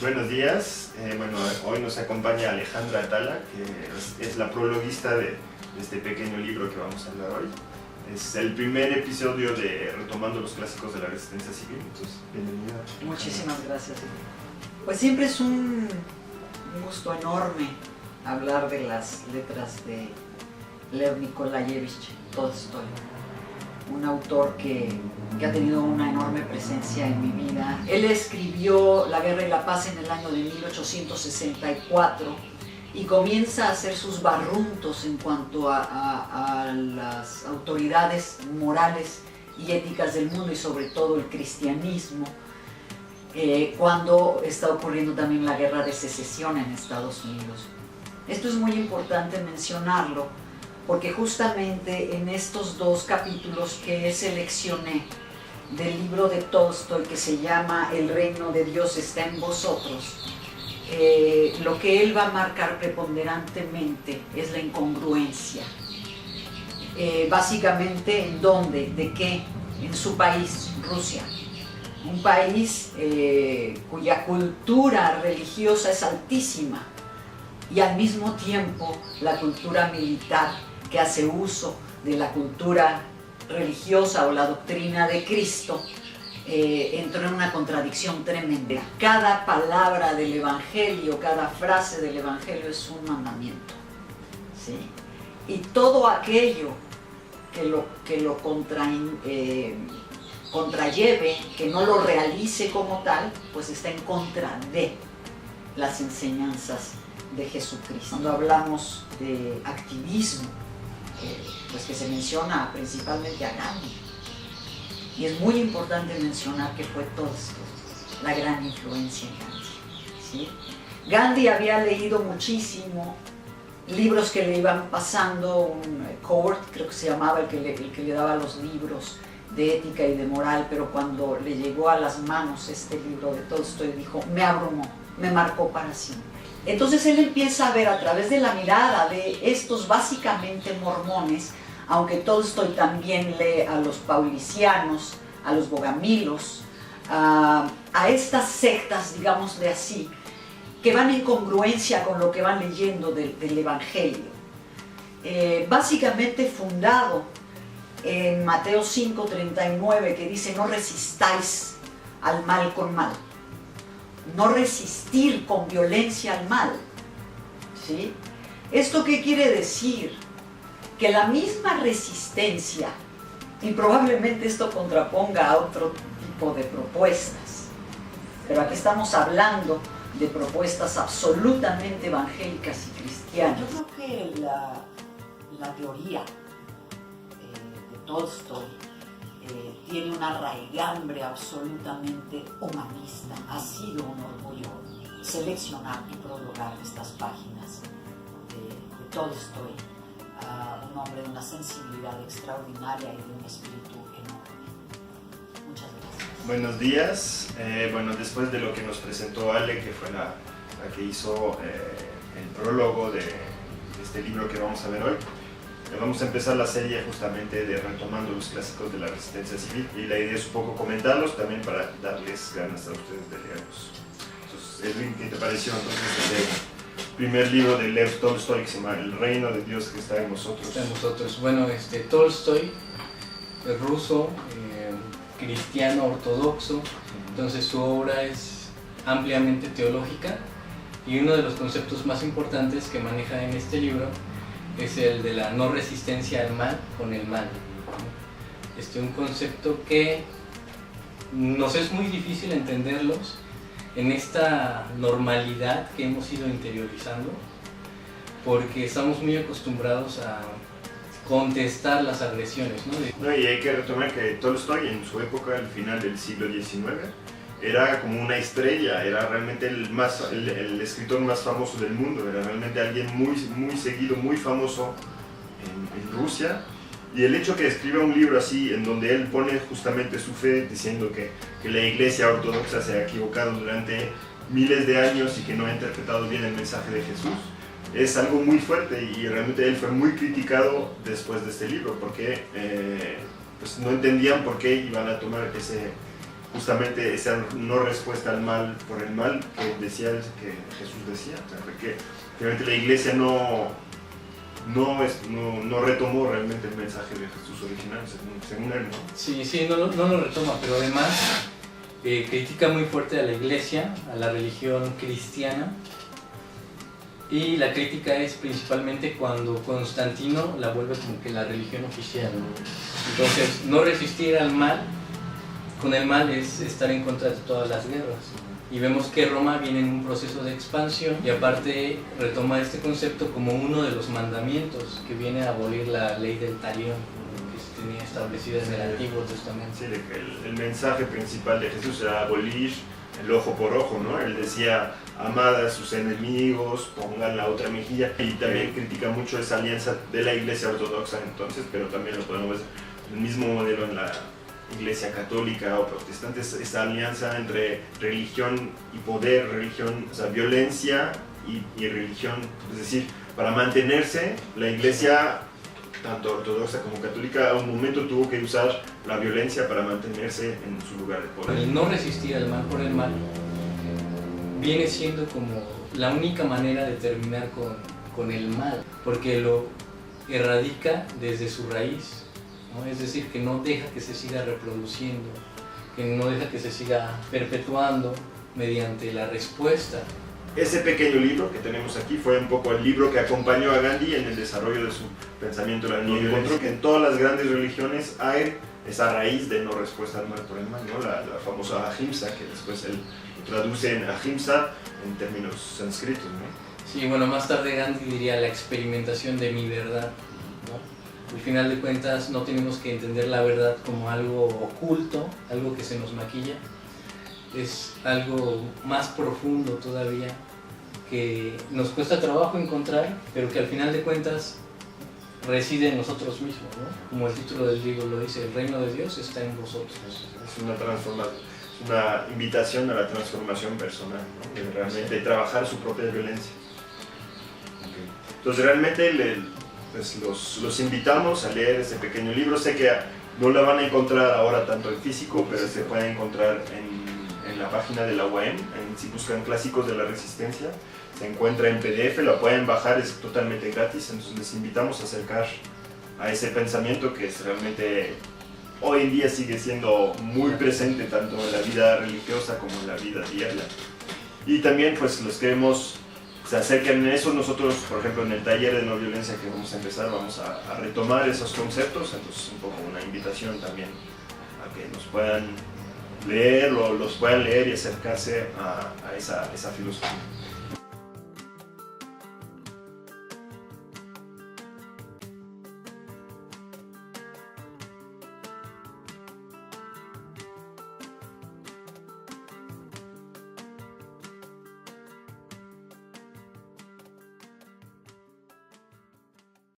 Buenos días. Hoy nos acompaña Alejandra Atala, que es la prologuista de este pequeño libro que vamos a hablar hoy. Es el primer episodio de Retomando los Clásicos de la Resistencia Civil. Entonces, bienvenida. Muchísimas gracias. Pues siempre es un gusto enorme hablar de las letras de Lev Nikolayevich Tolstoy, un autor que ha tenido una enorme presencia en mi vida. Él escribió La Guerra y la Paz en el año de 1864 y comienza a hacer sus barruntos en cuanto a las autoridades morales y éticas del mundo y sobre todo el cristianismo, cuando está ocurriendo también la Guerra de Secesión en Estados Unidos. Esto es muy importante mencionarlo porque justamente en estos dos capítulos que seleccioné del libro de Tolstoy, que se llama El reino de Dios está en vosotros, lo que él va a marcar preponderantemente es la incongruencia. Básicamente, ¿en dónde? ¿De qué? En su país, Rusia. Un país cuya cultura religiosa es altísima y al mismo tiempo la cultura militar que hace uso de la cultura religiosa o la doctrina de Cristo, entró en una contradicción tremenda. Cada palabra del Evangelio, cada frase del Evangelio es un mandamiento, ¿sí? Y todo aquello que lo contralleve, que no lo realice como tal, pues está en contra de las enseñanzas de Jesucristo. Cuando hablamos de activismo, pues que se menciona principalmente a Gandhi, y es muy importante mencionar que fue Tolstoy la gran influencia en Gandhi, ¿sí? Gandhi había leído muchísimo, libros que le iban pasando, un Court creo que se llamaba el que le daba los libros de ética y de moral, pero cuando le llegó a las manos este libro de Tolstoy dijo, me abrumó, me marcó para siempre. Entonces él empieza a ver a través de la mirada de estos básicamente mormones, aunque Tolstoy también lee a los paulicianos, a los bogamilos, a estas sectas, digámosle así, que van en congruencia con lo que van leyendo del Evangelio. Básicamente fundado en Mateo 5:39, que dice, no resistáis al mal con mal. No resistir con violencia al mal, ¿sí? ¿Esto qué quiere decir? Que la misma resistencia, y probablemente esto contraponga a otro tipo de propuestas, pero aquí estamos hablando de propuestas absolutamente evangélicas y cristianas. Yo creo que la teoría de Tolstoy tiene una raigambre absolutamente humanista. Ha sido un orgullo seleccionar y prologar estas páginas de Tolstoy, un hombre de una sensibilidad extraordinaria y de un espíritu enorme. Muchas gracias. Buenos días. Después de lo que nos presentó Ale, que fue la que hizo el prólogo de este libro que vamos a ver hoy, vamos a empezar la serie justamente de Retomando los Clásicos de la Resistencia Civil, y la idea es un poco comentarlos también para darles ganas a ustedes de leerlos. Entonces, Edwin, ¿qué te pareció entonces este primer libro de Lev Tolstoy que se llama El reino de Dios que está en nosotros? Está en nosotros. Bueno, Tolstoy es ruso, cristiano ortodoxo, entonces su obra es ampliamente teológica, y uno de los conceptos más importantes que maneja en este libro es el de la no resistencia al mal con el mal. Un concepto que nos es muy difícil entenderlos en esta normalidad que hemos ido interiorizando, porque estamos muy acostumbrados a contestar las agresiones, ¿no? Y hay que retomar que Tolstoy en su época, al final del siglo XIX, era como una estrella, era realmente el escritor más famoso del mundo, era realmente alguien muy seguido, muy famoso en Rusia, y el hecho que escriba un libro así, en donde él pone justamente su fe, diciendo que la Iglesia Ortodoxa se ha equivocado durante miles de años y que no ha interpretado bien el mensaje de Jesús, es algo muy fuerte, y realmente él fue muy criticado después de este libro, porque pues no entendían por qué iban a tomar justamente esa no respuesta al mal por el mal que Jesús decía. O sea, porque realmente la iglesia no retomó realmente el mensaje de Jesús original, según él, ¿no? Sí, no lo retoma, pero además critica muy fuerte a la iglesia, a la religión cristiana, y la crítica es principalmente cuando Constantino la vuelve como que la religión oficial, ¿no? Entonces, no resistir al mal, con el mal es estar en contra de todas las guerras. Y vemos que Roma viene en un proceso de expansión y aparte retoma este concepto como uno de los mandamientos que viene a abolir la ley del talión que se tenía establecida en el Antiguo Testamento. Sí, de que el mensaje principal de Jesús era abolir el ojo por ojo, ¿no? Él decía, amad a sus enemigos, pongan la otra mejilla, y también critica mucho esa alianza de la Iglesia Ortodoxa entonces, pero también lo podemos ver el mismo modelo en la Iglesia católica o protestante, esa alianza entre religión y poder, o sea, violencia y religión. Es decir, para mantenerse, la Iglesia, tanto ortodoxa como católica, a un momento tuvo que usar la violencia para mantenerse en su lugar de poder. El no resistir al mal por el mal viene siendo como la única manera de terminar con el mal, porque lo erradica desde su raíz, ¿no? Es decir, que no deja que se siga reproduciendo, que no deja que se siga perpetuando mediante la respuesta. Ese pequeño libro que tenemos aquí fue un poco el libro que acompañó a Gandhi en el desarrollo de su pensamiento. Encontró que en todas las grandes religiones hay esa raíz de no respuesta al mal por el mal, ¿no? La famosa ahimsa, que después él traduce en ahimsa en términos sánscritos, ¿no? Sí, bueno, más tarde Gandhi diría la experimentación de mi verdad, ¿no? Al final de cuentas no tenemos que entender la verdad como algo oculto, algo que se nos maquilla. Es algo más profundo todavía, que nos cuesta trabajo encontrar, pero que al final de cuentas reside en nosotros mismos, ¿no? Como el título del libro lo dice, el reino de Dios está en vosotros. Es una transformación, una invitación a la transformación personal, ¿no? De realmente trabajar su propia violencia. Okay. Entonces realmente pues los invitamos a leer ese pequeño libro. Sé que no la van a encontrar ahora tanto en físico, pero se puede encontrar en la página de la UAM, si buscan Clásicos de la Resistencia, se encuentra en PDF, la pueden bajar, es totalmente gratis. Entonces les invitamos a acercar a ese pensamiento que es realmente hoy en día sigue siendo muy presente tanto en la vida religiosa como en la vida diaria. Y también pues los queremos se acerquen a eso. Nosotros, por ejemplo, en el taller de no violencia que vamos a empezar, vamos a retomar esos conceptos, entonces un poco una invitación también a que nos puedan leer, los puedan leer y acercarse a esa filosofía.